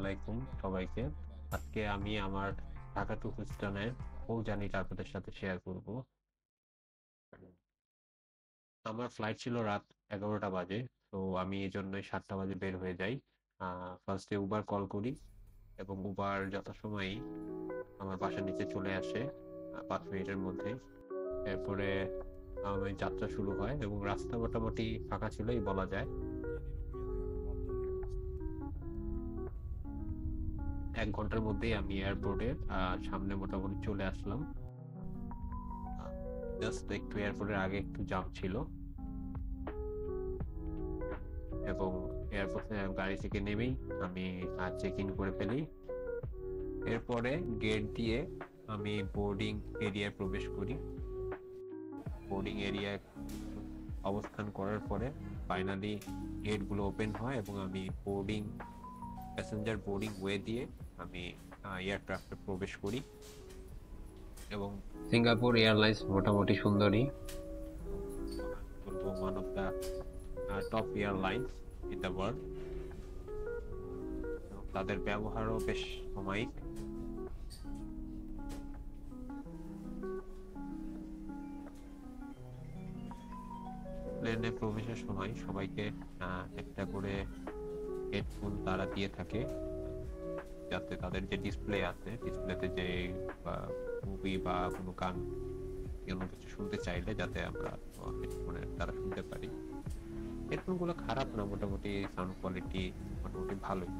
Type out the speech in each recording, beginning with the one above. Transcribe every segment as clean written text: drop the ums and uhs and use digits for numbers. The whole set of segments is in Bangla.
আলাইকুম সবাইকে। আজকে আমি আমার ঢাকা টু হিউস্টনের হোল জার্নিটা আপনাদের সাথে শেয়ার করব। আমার ফ্লাইট ছিল রাত 11টা বাজে। তো আমি এই জন্যই 7টা বাজে বের হয়ে যাই। ফার্স্টে উবার কল করি এবং উবার যথাসময়েই আমার বাসার নিচে চলে আসে 5 মিনিটের মধ্যে। এরপরে আমার যাত্রা শুরু হয় এবং রাস্তা মোটামুটি ফাঁকা ছিলই বলা যায়। 1 ঘন্টার মধ্যেই আমি এয়ারপোর্টের সামনে মোটামুটি চলে আসলাম। জাস্ট একটু এয়ারপোর্টের আগে একটু জাম ছিল এবং এয়ারপোর্টে গাড়ি থেকে নেমেই আমি চেক ইন করে ফেলি। এরপরে গেট দিয়ে আমি বোর্ডিং এরিয়ায় প্রবেশ করি। বোর্ডিং এরিয়ায় অবস্থান করার পরে ফাইনালি গেটগুলো ওপেন হয় এবং আমি প্যাসেঞ্জার বোর্ডিং ওয়ে দিয়ে আমি এয়ারক্রাফটে প্রবেশ করি। এবং সিঙ্গাপুর এয়ারলাইন্স মোটামুটি সুন্দরী, বলবো one of the top airlines in the world. তাদের ব্যবহারও বেশ সাময়িক। প্লেনে প্রবেশের সময় সবাইকে একটা করে হেডফোন তারা দিয়ে থাকে, যাতে তাদের যে ডিসপ্লে আছে ডিসপ্লেতে যে মুভি বা কোনো গান কোনো কিছু শুনতে চাইলে যাতে আমরা হেডফোনের দ্বারা শুনতে পারি। হেডফোন গুলো খারাপ না, মোটামুটি সাউন্ড কোয়ালিটি মোটামুটি ভালোই।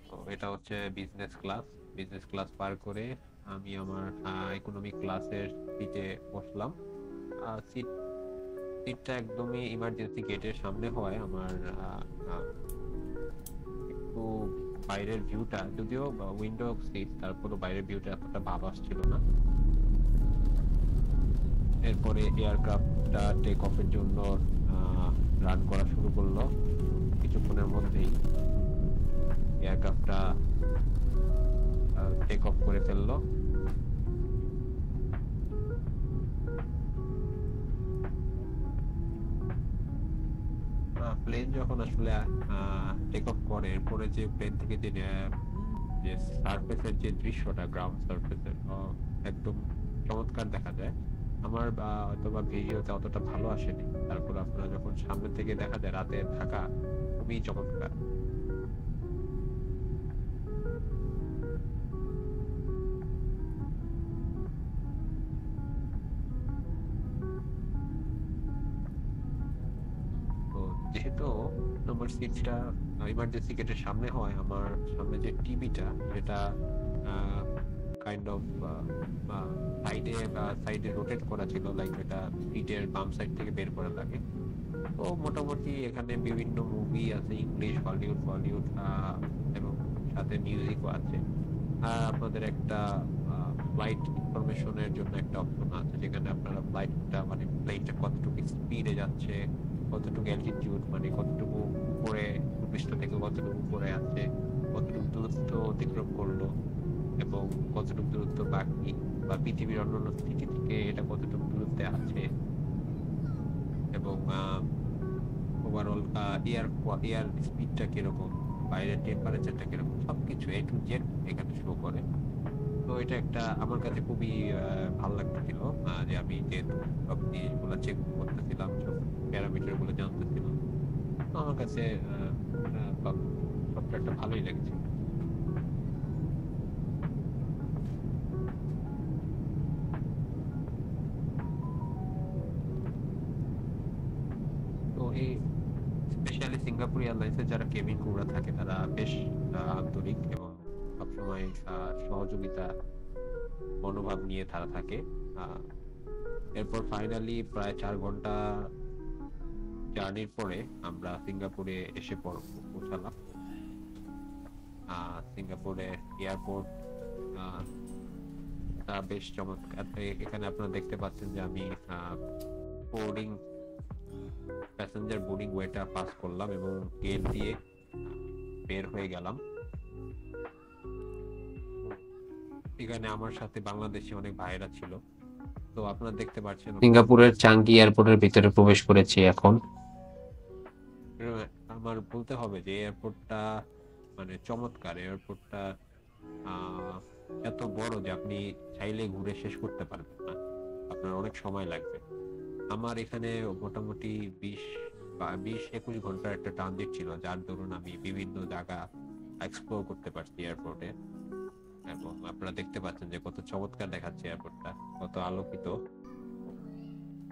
তো এটা হচ্ছে বিজনেস ক্লাস পার করে আমি আমার ইকোনমিক ক্লাসের সিটে বসলাম। সিটটা একদমই ইমার্জেন্সি গেটের সামনে হয় আমার। একটু বাইরের ভিউটা, যদিও উইন্ডো সিট, তারপরও বাইরের ভিউটা এতটা ভালো আসছিল না। এরপরে এয়ারক্রাফটটা টেক অফের জন্য রান করা শুরু করলো। কিছুক্ষণের মধ্যেই এয়ারক্রাফটটা টেক অফ করে ফেললো। প্লেন যখন আসলে টেক অফ করে, এরপরে যে প্লেন থেকে যে সারফেসের যে দৃশ্যটা, গ্রাউন্ড সারফেসের একদম চমৎকার দেখা যায়। আমার হয়তোবা ভিডিওতে অতটা ভালো আসেনি, তারপর আপনারা যখন সামনে থেকে দেখা যায় রাতে ঢাকা খুবই চমৎকার। তো যেহেতু আমার সিটটা ইমার্জেন্সি গেটের সামনে হয়, আমার সামনে যে টিভিটা সেটা কাইন্ড অফ সাইডে রোটেট করা ছিল, লাইক এটা সিটের বাম সাইড থেকে বের করা লাগে। তো মোটামুটি এখানে বিভিন্ন মুভি আছে, ইংলিশ, বলিউড এবং সাথে মিউজিকও আছে। আর আপনাদের একটা ফ্লাইট ইনফরমেশনের জন্য একটা অপশন আছে, যেখানে আপনারা ফ্লাইটটা মানে প্লেনটা কতটুকু স্পিডে যাচ্ছে, কতটুকু অ্যালটিটিউড মানে কতটুকু উপরে, ভূপৃষ্ঠ থেকে কতটুকু উপরে আছে, কতটুকু দূরত্ব অতিক্রম করলো এবং কতটুকু দূরত্ব বাকি, বা পৃথিবীর অন্যান্য স্থিতি থেকে এটা কতটুকু দূরত্বে আছে, এবং ওভারঅল এয়ার স্পিডটা কিরকম, বাইরের টেম্পারেচারটা কিরকম, সবকিছু এ টু জেড এখানে শো করে। তো এটা একটা আমার কাছে খুবই ভালো লাগতেছিল, যে আমি যেহেতু সব জিনিসগুলো চেক করতেছিলাম, সব প্যারামিটার গুলো জানতেছিলাম। তো আমার কাছে সফটওয়্যারটা ভালোই লেগেছে। তো এই স্পেশালি সিঙ্গাপুর এয়ারলাইন্সের যারা কেবিন ক্রুরা থাকে তারা বেশ আন্তরিক এবং সবসময় সহযোগিতা মনোভাব নিয়ে তারা থাকে। এরপর ফাইনালি প্রায় 4 ঘন্টা জার্নির পরে আমরা সিঙ্গাপুরে এসে পৌঁছালাম। সিঙ্গাপুরে এয়ারপোর্ট বেশ চমৎকার। এখানে আপনারা দেখতে পাচ্ছেন যে আমি প্যাসেঞ্জার বোর্ডিং ওয়েটা পাস করলাম এবং গেট দিয়ে বের হয়ে গেলাম। এখানে আমার সাথে বাংলাদেশি অনেক ভাইয়েরা ছিল। তো আপনারা দেখতে পাচ্ছেন সিঙ্গাপুরের চাঙ্গি এয়ারপোর্টের ভিতরে প্রবেশ করেছি এখন। আমার বলতে হবে যে এয়ারপোর্টটা মানে চমৎকার। এয়ারপোর্টটা আহ এত বড় যে আপনি চাইলে ঘুরে শেষ করতে পারবেন না, আপনার অনেক সময় লাগবে। আমার এখানে মোটামুটি 20-21 ঘন্টার একটা ট্রানজিট ছিল, যার দরুন আমি বিভিন্ন জায়গা এক্সপ্লোর করতে পারছি এয়ারপোর্টে। এবং আপনারা দেখতে পাচ্ছেন যে কত চমৎকার দেখাচ্ছে এয়ারপোর্টটা, কত আলোকিত।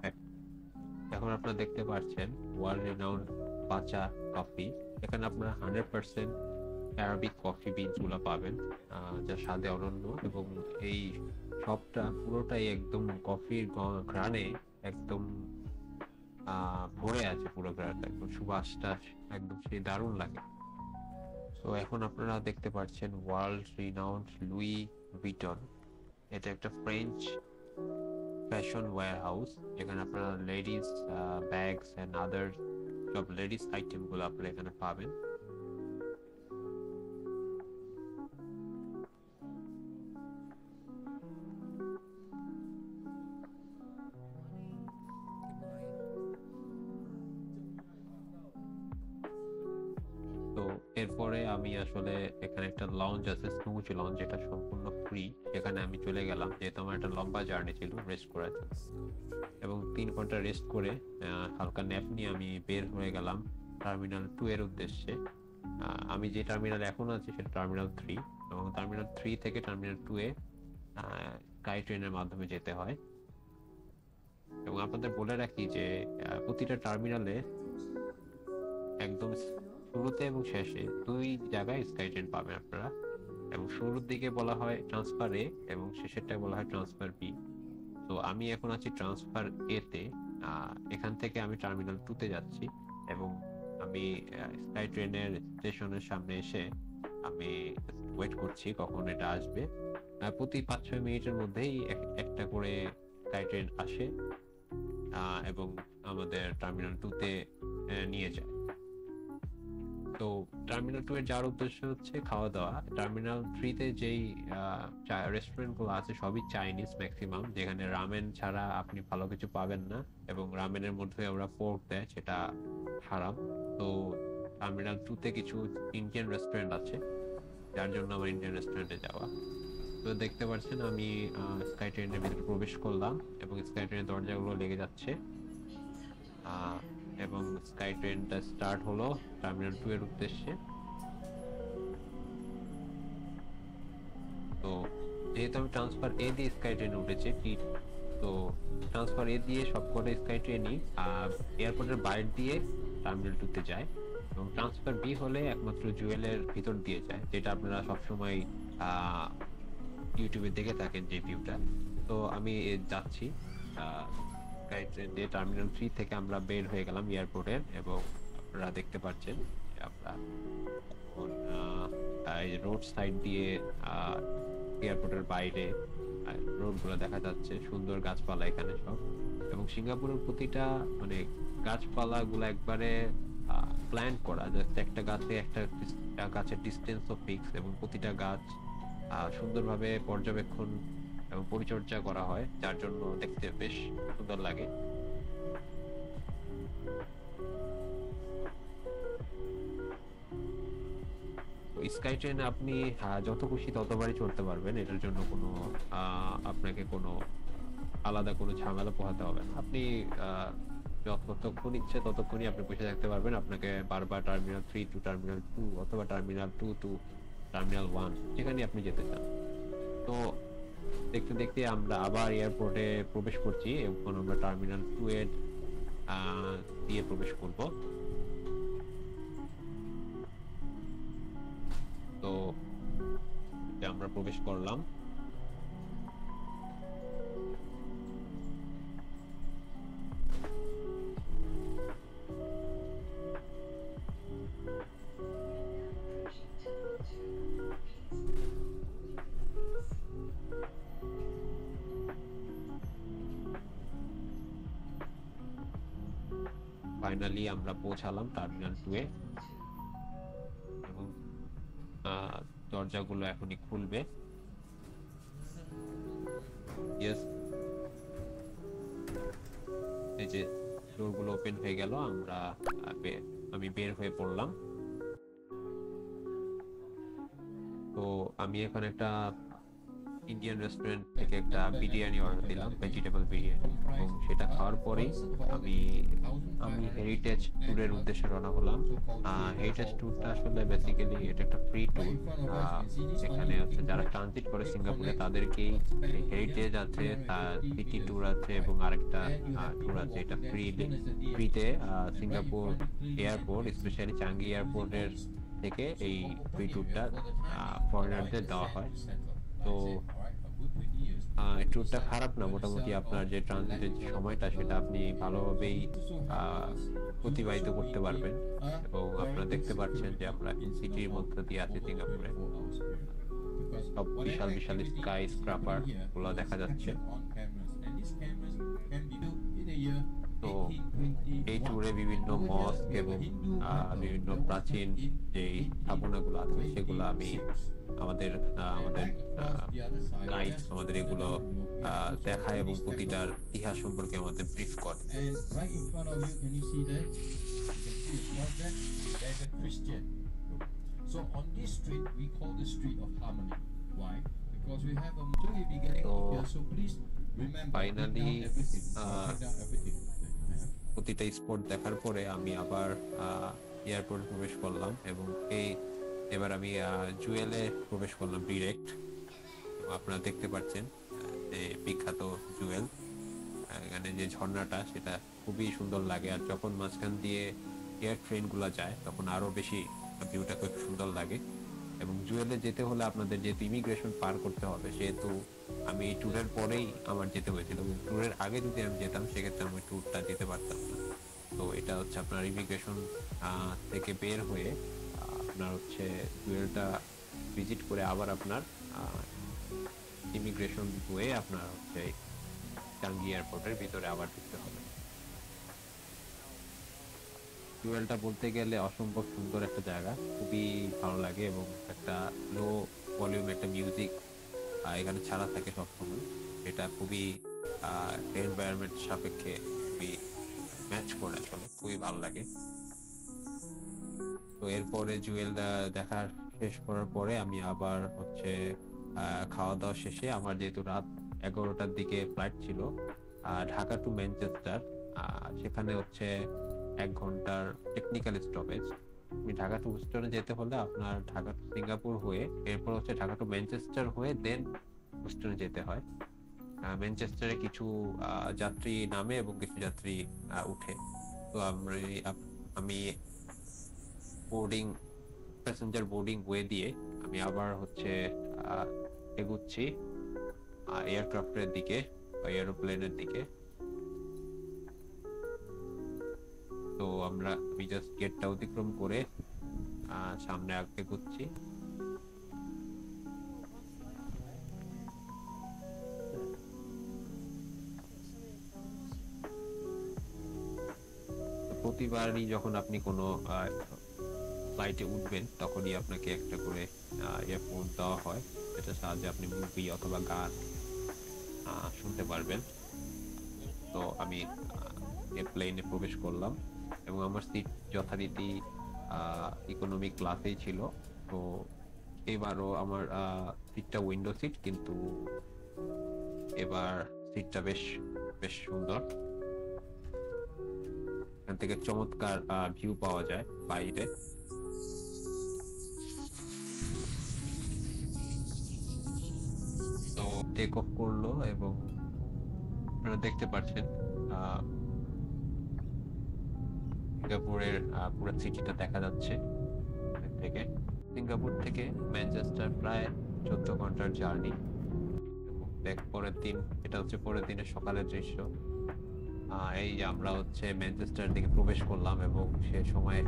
হ্যাঁ, এখন আপনারা দেখতে পাচ্ছেন ওয়ার্ল্ড রিনাউন্ড পাচা কফি। এখানে আপনারা 100% অ্যারাবিক কফি বিনস গুলো পাবেন, যা স্বাদে অনন্য। এবং এই শপটা পুরোটাই একদম কফির ঘ্রাণে একদম ভরে আছে। পুরো ঘ্রাণটা একদম সুবাসটা একদম সেই দারুণ লাগে। তো এখন আপনারা দেখতে পাচ্ছেন ওয়ার্ল্ড রিনাউন্ড লুই ভিটন। এটা একটা ফ্রেঞ্চ ফ্যাশন ওয়্যার হাউস, যেখানে আপনারা লেডিস ব্যাগস এন্ড আদার সব লেডিস আইটেম গুলো আপনারা এখানে পাবেন। তো এরপরে আমি আসলে এখানে একটা লঞ্চ আছে, স্নুজ লঞ্চ, যেটা সম্পূর্ণ ফ্রি। এখানে আমি চলে গেলাম, যেহেতু আমার একটা লম্বা জার্নি ছিল, রেস্ট করার জন্য। এবং 3 ঘন্টা রেস্ট করে হালকা ন্যাপ নিয়ে আমি বের হয়ে গেলাম টার্মিনাল 2 এর উদ্দেশ্যে। আমি যে টার্মিনাল এখন আছি সেটা টার্মিনাল 3, এবং টার্মিনাল 3 থেকে টার্মিনাল 2 এ স্কাই ট্রেনের মাধ্যমে যেতে হয়। এবং আপনাদের বলে রাখি যে প্রতিটা টার্মিনালে একদম শুরুতে এবং শেষে 2 জায়গায় স্কাই ট্রেন পাবেন আপনারা। এবং শুরুর দিকে বলা হয় ট্রান্সফার এ এবং শেষেরটায় বলা হয় ট্রান্সফার বি। তো আমি এখন আছি ট্রান্সফার এ তে। এখান থেকে আমি টার্মিনাল 2 তে যাচ্ছি। এবং আমি স্কাই ট্রেনের স্টেশনের সামনে এসে আমি ওয়েট করছি কখন এটা আসবে। প্রতি 5-6 মিনিটের মধ্যেই একটা করে স্কাই ট্রেন আসে এবং আমাদের টার্মিনাল 2 তে নিয়ে যায়। তো টার্মিনাল 2 এর যাওয়ার উদ্দেশ্য হচ্ছে খাওয়া দাওয়া। টার্মিনাল 3 তে যেই রেস্টুরেন্ট গুলো আছে সবই চাইনিজ ম্যাক্সিমাম, যেখানে রামেন ছাড়া আপনি ভালো কিছু পাবেন না। এবং রামেনের মধ্যে ওরা পোর্ক দেয়, সেটা হারাম। তো টার্মিনাল 2 তে কিছু ইন্ডিয়ান রেস্টুরেন্ট আছে, যার জন্য আমার ইন্ডিয়ান রেস্টুরেন্টে যাওয়া। তো দেখতে পাচ্ছেন আমি স্কাই ট্রেনের ভিতরে প্রবেশ করলাম এবং স্কাই ট্রেনের দরজাগুলো লেগে যাচ্ছে। এবং স্কাই ট্রেনটা স্টার্ট হলো টার্মিনাল 2 এর উদ্দেশ্যে। তো যেহেতু আমি ট্রান্সফার এ দিয়ে স্কাই ট্রেনে উঠেছি, তো ট্রান্সফার এ দিয়ে সবকটা স্কাই ট্রেনই এয়ারপোর্টের বাইরে দিয়ে টার্মিনাল 2 তে যায়। এবং ট্রান্সফার বি হলে একমাত্র জুয়েলের ভিতর দিয়ে যায়, যেটা আপনারা সবসময় ইউটিউবে দেখে থাকেন যে ভিউটা। তো আমি যাচ্ছি স্কাই ট্রেন দিয়ে টার্মিনাল 3 থেকে আমরা বের হয়ে গেলাম এয়ারপোর্টের। এবং আপনারা দেখতে পাচ্ছেন যে আমরা রোড সাইড দিয়ে এয়ারপোর্টের বাইরে রোড গুলো দেখা যাচ্ছে, সুন্দর গাছপালা এখানে সব। এবং সিঙ্গাপুরের প্রতিটা মানে গাছপালা গুলো একবারে প্ল্যান করা, জাস্ট একটা গাছে একটা গাছের ডিস্টেন্সও ফিক্স, এবং প্রতিটা গাছ সুন্দরভাবে পর্যবেক্ষণ এবং পরিচর্যা করা হয়, যার জন্য দেখতে বেশ সুন্দর লাগে। স্কাই ট্রেনে আপনি যত খুশি ততবারই চড়তে পারবেন, এটার জন্য কোনো আপনাকে কোনো আলাদা কোনো ঝামেলা পোহাতে হবে না। আপনি যতক্ষণ ইচ্ছে ততক্ষণই আপনি বসে থাকতে পারবেন। আপনাকে বারবার টার্মিনাল 3 টু টার্মিনাল 2 অথবা টার্মিনাল 2 টু টার্মিনাল 1 যেখানে আপনি যেতে চান। তো দেখতে দেখতে আমরা আবার এয়ারপোর্টে প্রবেশ করছি। এখন আমরা টার্মিনাল 2 এর দিয়ে প্রবেশ করব। তো আমরা প্রবেশ করলাম। ফাইনালি আমরা পৌঁছালাম টার্মিনাল 2 এ। এবং দরজাগুলো এখনই খুলবে। ইয়েস, এই যে ডোরগুলো ওপেন হয়ে গেল। আমরা আমি বের হয়ে পড়লাম। তো আমি এখন একটা ইন্ডিয়ান রেস্টুরেন্ট থেকে একটা বিরিয়ানি অর্ডার দিলাম, ভেজিটেবল বিরিয়ানি, এবং সেটা খাওয়ার পরেই আমি আমি হেরিটেজ ট্যুরের উদ্দেশ্যে রওনা হলাম। হেরিটেজ ট্যুরটা আসলে বেসিক্যালি এটা একটা ফ্রি ট্যুর। এখানে হচ্ছে যারা ট্রানজিট করে সিঙ্গাপুরে তাদেরকেই হেরিটেজ আছে, তার সিটি ট্যুর আছে, এবং আরেকটা ট্যুর আছে এটা ফ্রিতে সিঙ্গাপুর এয়ারপোর্ট, স্পেশালি চাঙ্গি এয়ারপোর্টের থেকে এই ফ্রি ট্যুরটা ফরেনারদের দেওয়া হয়। তো এই ট্যুরটা খারাপ না, মোটামুটি আপনার যে ট্রানজিটের যে সময়টা সেটা আপনি ভালোভাবেই অতিবাহিত করতে পারবেন। এবং আপনারা দেখতে পাচ্ছেন যে আমরা সিটির মধ্যে দিয়ে আছি সিঙ্গাপুরে, সব বিশাল বিশাল স্কাই স্ক্রাপার গুলো দেখা যাচ্ছে। তো এই ট্যুরে বিভিন্ন মস্ক এবং বিভিন্ন প্রাচীন যে স্থাপনাগুলো আছে সেগুলো আমি আমাদের আমাদের গাইড আমাদের এগুলো দেখায় এবং প্রতিটার ইতিহাস সম্পর্কে আমাদের ব্রিফ করে। তো ফাইনালি প্রতিটা স্পট দেখার পরে আমি আবার এয়ারপোর্টে প্রবেশ করলাম, এবং এবার আমি জুয়েলে প্রবেশ করলাম ডিরেক্ট। আপনারা দেখতে পাচ্ছেন যে বিখ্যাত জুয়েল, এখানে যে ঝর্ণাটা সেটা খুবই সুন্দর লাগে, আর যখন মাঝখান দিয়ে এয়ার ট্রেনগুলো যায় তখন আরো বেশি ভিউটা খুব সুন্দর লাগে। এবং জুয়েলে যেতে হলে আপনাদের যেহেতু ইমিগ্রেশন পার করতে হবে, সেহেতু আমি ট্যুরের পরেই আমার যেতে হয়েছিল, এবং ট্যুরের আগে যদি আমি যেতাম সেক্ষেত্রে আমি ট্যুরটা দিতে পারতাম না। তো এটা হচ্ছে আপনার ইমিগ্রেশন থেকে বের হয়ে আপনার হচ্ছে জুয়েলটা ভিজিট করে আবার আপনার ইমিগ্রেশন হয়ে আপনার হচ্ছে চাঙ্গি এয়ারপোর্টের ভিতরে আবার ঢুকতে হবে। জুয়েলটা বলতে গেলে অসম্ভব সুন্দর একটা জায়গা, খুবই ভালো লাগে, এবং একটা লো ভলিউম একটা মিউজিক এখানে ছাড়া থাকে সবসময়। এটা খুবই এনভায়রনমেন্ট সাপেক্ষে খুবই ম্যাচ করে, আসলে খুবই ভালো লাগে। তো এরপরে জুয়েলটা দেখা শেষ করার পরে আমি আবার হচ্ছে খাওয়া দাওয়া শেষে আমার যেহেতু রাত 11টার দিকে ফ্লাইট ছিল ঢাকা টু ম্যানচেস্টার, সেখানে হচ্ছে 1 ঘন্টার টেকনিক্যাল স্টপেজ। আপনি ঢাকা টু হুস্টনে যেতে হলে আপনার ঢাকা টু সিঙ্গাপুর হয়ে এরপর হচ্ছে ঢাকা টু ম্যানচেস্টার হয়ে দেন হুস্টনে যেতে হয়। ম্যানচেস্টারে কিছু যাত্রী নামে এবং কিছু যাত্রী উঠে। তো আমি বোর্ডিং প্যাসেঞ্জার বোর্ডিং ওয়ে দিয়ে আমি আবার হচ্ছে এগুচ্ছি এয়ারক্রাফটের দিকে বা এরোপ্লেনের দিকে। তো আমি জাস্ট গেটটা অতিক্রম করে সামনে এগুচ্ছি। প্রতিবারই যখন আপনি কোনো ফ্লাইটে উঠবেন তখনই আপনাকে একটা করে ইয়ারফোন দেওয়া হয়, যেটার সাহায্যে আপনি মুভি অথবা গান শুনতে পারবেন। তো আমি প্লেনে প্রবেশ করলাম এবং আমার সিট যথারীতি ইকোনমিক ক্লাসেই ছিল। তো এবারও আমার সিটটা উইন্ডো সিট, কিন্তু এবার সিটটা বেশ বেশ সুন্দর, এখান থেকে চমৎকার ভিউ পাওয়া যায় বাইরে। তো টেক অফ করলো এবং আপনারা দেখতে পাচ্ছেন সিঙ্গাপুরের পুরো সিটিটা দেখা যাচ্ছে থেকে। সিঙ্গাপুর থেকে ম্যানচেস্টার প্রায় 14 ঘন্টার জার্নি। পরের দিন, এটা হচ্ছে পরের দিনের সকালের দৃশ্য। এই যে আমরা হচ্ছে ম্যানচেস্টার দিকে প্রবেশ করলাম, এবং সে সময়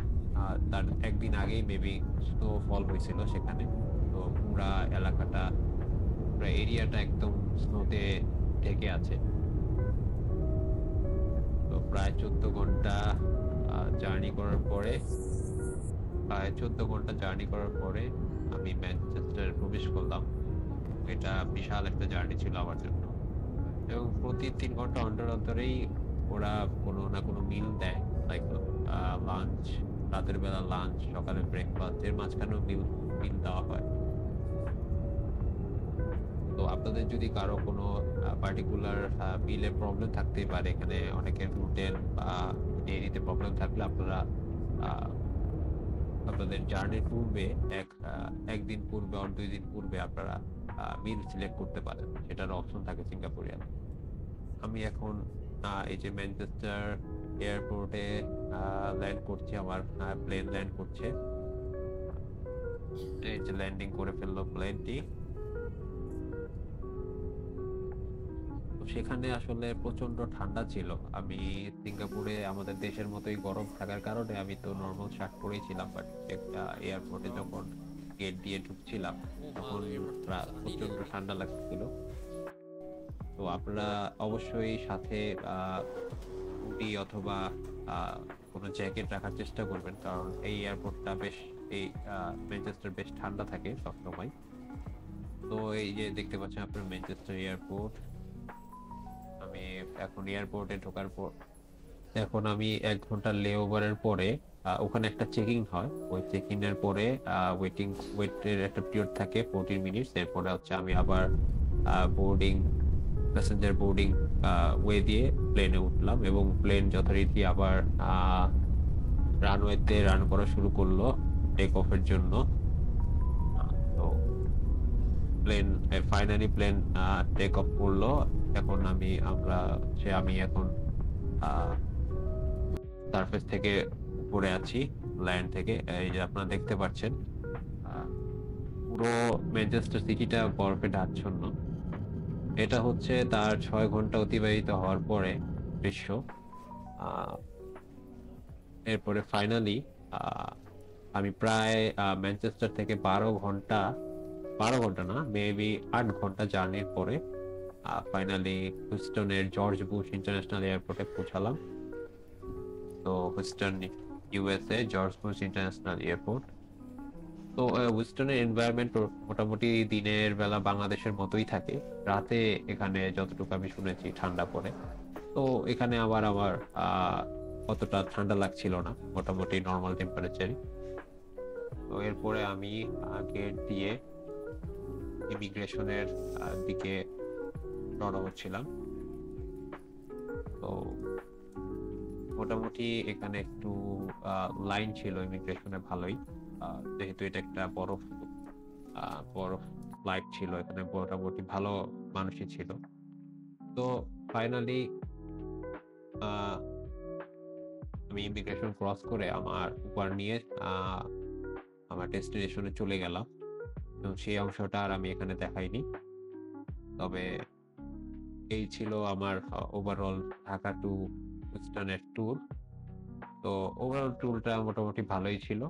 তার একদিন আগেই মেবি স্নোফল হয়েছিল সেখানে। তো পুরা এলাকাটা, পুরা এরিয়াটা একদম স্নোতে ঢেকে আছে। তো প্রায় 14 ঘন্টা জার্নি করার পরে আমি ম্যানচেস্টারে প্রবেশ করলাম। এটা বিশাল একটা জার্নি ছিল আমার জন্য, এবং প্রতি 3 ঘন্টা অন্তর অন্তরেই ওরা কোনো না কোনো মিল দেয়, লাইক লাঞ্চ রাতের বেলা লাঞ্চ, সকালে ব্রেকফাস্ট এর মাঝখানেও মিল মিল দেওয়া হয়। তো আপনাদের যদি কারো কোনো পার্টিকুলার মিলে প্রবলেম থাকতেই পারে। এখানে অনেকের গ্লুটেন বা ডেইরিতে প্রবলেম থাকলে আপনারা আ আপনাদের জার্নির পূর্বে ১ দিন পূর্বে or ২ দিন পূর্বে আপনারা মিল সিলেক্ট করতে পারেন। সেটার অপশন থাকে সিঙ্গাপুরিয়ান। আমি এখন এই যে ম্যানচেস্টার এয়ারপোর্টে আ ল্যান্ড করছি। আমার প্লেন ল্যান্ড করছে। এই যে ল্যান্ডিং করে ফেলল প্লেনটি। তো সেখানে আসলে প্রচন্ড ঠান্ডা ছিল। আমি সিঙ্গাপুরে আমাদের দেশের মতোই গরম থাকার কারণে আমি তো নরমাল শার্ট পরেই ছিলাম। বাট এয়ারপোর্টে যখন গেট দিয়ে ঢুকছিলাম তখন প্রচন্ড ঠান্ডা লাগছিল। তো আপনারা অবশ্যই সাথে আ হুডি অথবা আ কোনো জ্যাকেট রাখার চেষ্টা করবেন। কারণ এই এয়ারপোর্টটা বেশ এই আ ম্যানচেস্টার বেশ ঠান্ডা থাকে সবসময়। তো এই যে দেখতে পাচ্ছেন আপনার ম্যানচেস্টার এয়ারপোর্ট। আমি এখন এয়ারপোর্টে ঢোকার পর এখন আমি ১ ঘন্টা লেওভারের পরে ওখানে একটা চেকিং হয়। ওই চেকিং এর পরে ওয়েটের একটা পিরিয়ড থাকে ১৪ মিনিটস। এরপরে হচ্ছে আমি আবার boarding passenger boarding a way দিয়ে প্লেনে উঠলাম এবং প্লেন যথারীতি আবার আ রানওয়েতে রান করা শুরু করলো টেক অফ এর জন্য। আ তো ফাইনালি প্লেন টেক অফ করলো। এখন আমি এখন আ সারফেস থেকে উপরে আছি, ল্যান্ড থেকে। এই যে আপনারা দেখতে পাচ্ছেন আ পুরো ম্যানচেস্টার সিটিটা বরফে ঢাকছন্ন। এটা হচ্ছে তার ৬ ঘন্টা অতিবাহিত হওয়ার পরে দৃশ্য। আ এরপরে ফাইনালি আ আমি প্রায় ম্যানচেস্টার থেকে ১২ ঘন্টা না, মেবি ৮ ঘন্টা জার্নির পরে ফাইনালি হিউস্টনের জর্জ বুশ ইন্টারন্যাশনাল এয়ারপোর্টে পৌঁছালাম। তো Houston USA George Bush international airport. তো হিউস্টনের এনভায়রনমেন্ট মোটামুটি দিনের বেলা বাংলাদেশের মতোই থাকে। রাতে এখানে যতটুকু আমি শুনেছি ঠান্ডা পড়ে। তো এখানে আমার আ অতটা ঠান্ডা লাগছিল না। মোটামুটি নরমাল টেম্পারেচারই। তো এরপরে আমি গেট দিয়ে ইমিগ্রেশনের দিকে রওনা হচ্ছিলাম। তো মোটামুটি এখানে একটু আ লাইন ছিল ইমিগ্রেশনে ভালোই। আ যেহেতু এটা একটা আ বরফ ফ্লাইট ছিল। এখানে মোটামুটি ভালো মানুষই ছিল। তো ফাইনালি আ আমি ইমিগ্রেশন ক্রস করে আমার উবার নিয়ে আ আমার ডেস্টিনেশনে চলে গেলাম। এবং সেই অংশটা আর আমি এখানে দেখাইনি। তবে এই ছিল আমার ওভারঅল ঢাকা টু হিউস্টনের ট্যুর। তো ওভারঅল ট্যুরটা মোটামুটি ভালোই ছিল।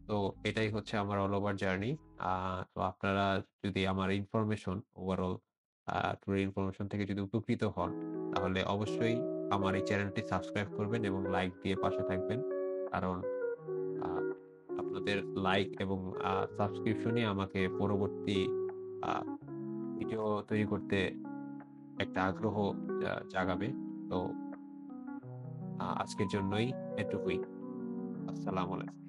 তো এটাই হচ্ছে আমার অল ওভার জার্নি। আ তো আপনারা যদি আমার ওভারঅল ট্যুরের ইনফরমেশন থেকে যদি উপকৃত হন, তাহলে অবশ্যই আমার এই চ্যানেলটি সাবস্ক্রাইব করবেন এবং লাইক দিয়ে পাশে থাকবেন। কারণ আ আপনাদের লাইক এবং সাবস্ক্রিপশনই আমাকে পরবর্তী আ ভিডিও তৈরি করতে একটা আগ্রহ জাগাবে। তো আজকের জন্যই এটুকুই। আসসালামু আলাইকুম।